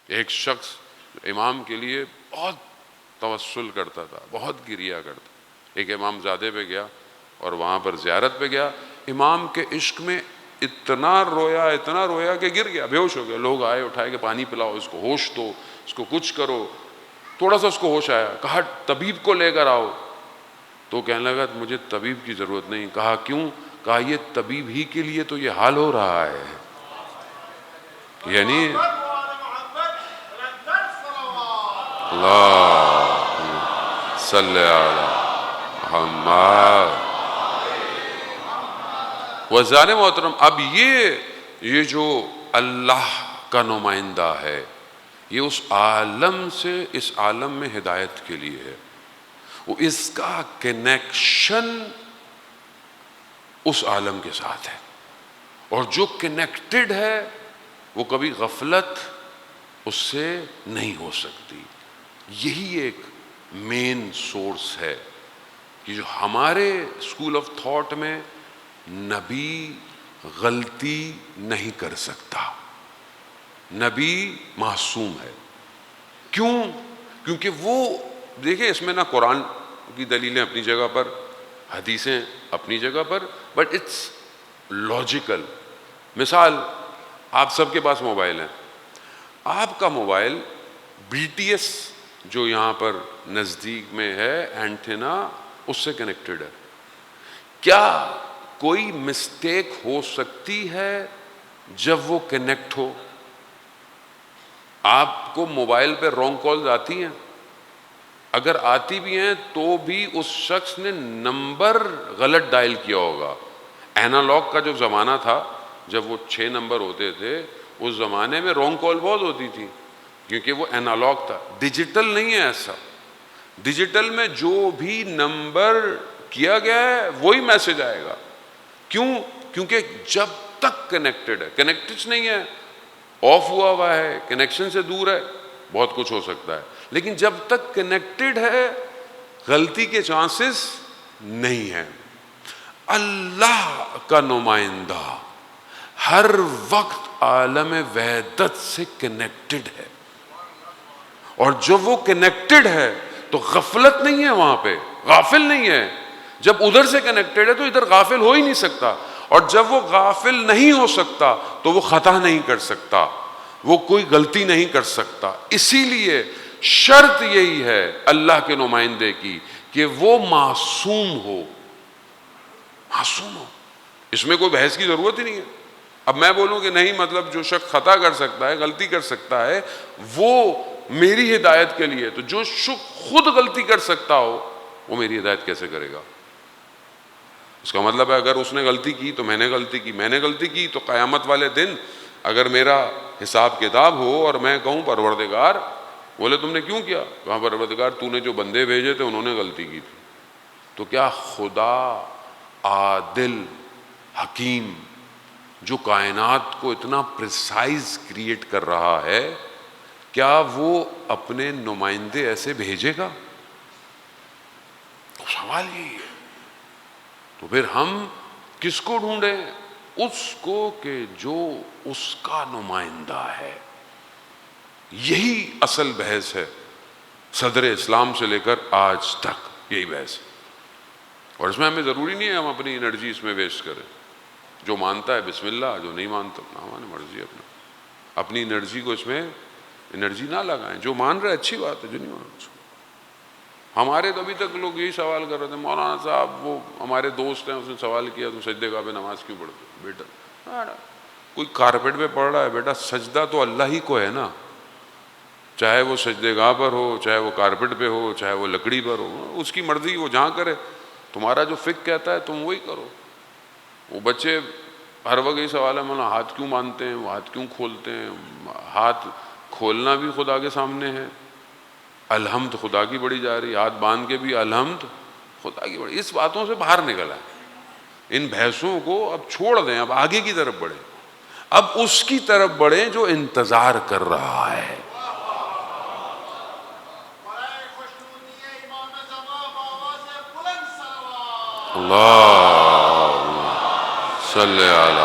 ایک شخص امام کے لیے بہت توسل کرتا تھا، بہت گریا کرتا. ایک امام زادے پہ گیا اور وہاں پر زیارت پہ گیا، امام کے عشق میں اتنا رویا کہ گر گیا، بے ہوش ہو گیا. لوگ آئے، اٹھائے کہ پانی پلاؤ اس کو، ہوش دو اس کو، کچھ کرو. تھوڑا سا اس کو ہوش آیا، کہا طبیب کو لے کر آؤ. تو کہنے لگا مجھے طبیب کی ضرورت نہیں. کہا کیوں؟ کہا یہ طبیب ہی کے لیے تو یہ حال ہو رہا ہے. یعنی اللہ صلی علی محمد. وزار محترم، اب یہ جو اللہ کا نمائندہ ہے، یہ اس عالم سے اس عالم میں ہدایت کے لیے ہے. وہ اس کا کنیکشن اس عالم کے ساتھ ہے، اور جو کنیکٹڈ ہے وہ کبھی غفلت اس سے نہیں ہو سکتی. یہی ایک مین سورس ہے کہ جو ہمارے اسکول آف تھاٹ میں نبی غلطی نہیں کر سکتا، نبی معصوم ہے. کیوں؟ کیونکہ وہ دیکھیں، اس میں نہ قرآن کی دلیلیں اپنی جگہ پر، حدیثیں اپنی جگہ پر، بٹ اٹس لاجیکل. مثال، آپ سب کے پاس موبائل ہیں. آپ کا موبائل بی ٹی ایس جو یہاں پر نزدیک میں ہے اینٹینا، اس سے کنیکٹڈ ہے. کیا کوئی مسٹیک ہو سکتی ہے جب وہ کنیکٹ ہو؟ آپ کو موبائل پہ رانگ کالز آتی ہیں؟ اگر آتی بھی ہیں تو بھی اس شخص نے نمبر غلط ڈائل کیا ہوگا. اینالاگ کا جو زمانہ تھا، جب وہ 6 نمبر ہوتے تھے، اس زمانے میں رانگ کال بہت ہوتی تھی کیونکہ وہ اینالاگ تھا. ڈیجیٹل نہیں ہے ایسا. ڈیجیٹل میں جو بھی نمبر کیا گیا ہے وہی میسج آئے گا. کیوں؟ کیونکہ جب تک کنیکٹڈ ہے. کنیکٹڈ نہیں ہے، آف ہوا ہے، کنیکشن سے دور ہے، بہت کچھ ہو سکتا ہے. لیکن جب تک کنیکٹڈ ہے، غلطی کے چانسز نہیں ہیں. اللہ کا نمائندہ ہر وقت عالم وحدت سے کنیکٹڈ ہے، اور جب وہ کنیکٹڈ ہے تو غفلت نہیں ہے، وہاں پہ غافل نہیں ہے. جب ادھر سے کنیکٹڈ ہے تو ادھر غافل ہو ہی نہیں سکتا، اور جب وہ غافل نہیں ہو سکتا تو وہ خطا نہیں کر سکتا، وہ کوئی غلطی نہیں کر سکتا. اسی لیے شرط یہی ہے اللہ کے نمائندے کی کہ وہ معصوم ہو. معصوم ہو، اس میں کوئی بحث کی ضرورت ہی نہیں ہے. اب میں بولوں کہ نہیں، مطلب جو شخص خطا کر سکتا ہے، غلطی کر سکتا ہے، وہ میری ہدایت کے لیے، تو جو شخص خود غلطی کر سکتا ہو وہ میری ہدایت کیسے کرے گا؟ اس کا مطلب ہے اگر اس نے غلطی کی تو میں نے غلطی کی، میں نے غلطی کی تو قیامت والے دن اگر میرا حساب کتاب ہو اور میں کہوں پروردگار، بولے تم نے کیوں کیا؟ کہاں پروردگار تو نے جو بندے بھیجے تھے انہوں نے غلطی کی تھی. تو کیا خدا عادل حکیم جو کائنات کو اتنا پریسائز کریٹ کر رہا ہے، کیا وہ اپنے نمائندے ایسے بھیجے گا؟ سوال یہی ہے. تو پھر ہم کس کو ڈھونڈیں؟ اس کو کہ جو اس کا نمائندہ ہے. یہی اصل بحث ہے صدر اسلام سے لے کر آج تک، یہی بحث ہے. اور اس میں ہمیں ضروری نہیں ہے ہم اپنی انرجی اس میں ویسٹ کریں. جو مانتا ہے بسم اللہ، جو نہیں مانتا نہ مانے، مرضی اپنی انرجی کو اس میں انرجی نہ لگائیں. جو مان رہا ہے اچھی بات ہے، جو نہیں مان رہا. ہمارے تو ابھی تک لوگ یہی سوال کر رہے تھے، مولانا صاحب وہ ہمارے دوست ہیں، اس نے سوال کیا تم سجدے گاہ پہ نماز کیوں پڑھتے ہو؟ بیٹا کوئی کارپیٹ پہ پڑھ رہا ہے، بیٹا سجدہ تو اللہ ہی کو ہے نا، چاہے وہ سجدے گاہ پر ہو، چاہے وہ کارپیٹ پہ ہو، چاہے وہ لکڑی پر ہو، اس کی مرضی، وہ جہاں کرے. تمہارا جو فقہ کہتا ہے تم وہی کرو. وہ بچے ہر وقت یہ سوال ہے مولانا ہاتھ کیوں باندھتے ہیں، وہ ہاتھ کیوں کھولتے ہیں؟ ہاتھ کھولنا بھی خدا کے سامنے ہے، الحمد خدا کی بڑی جا رہی، ہاتھ باندھ کے بھی الحمد خدا کی بڑی. اس باتوں سے باہر نکل آئے، ان بحثوں کو اب چھوڑ دیں، اب آگے کی طرف بڑھیں، اب اس کی طرف بڑھیں جو انتظار کر رہا ہے. اللہ صلی علی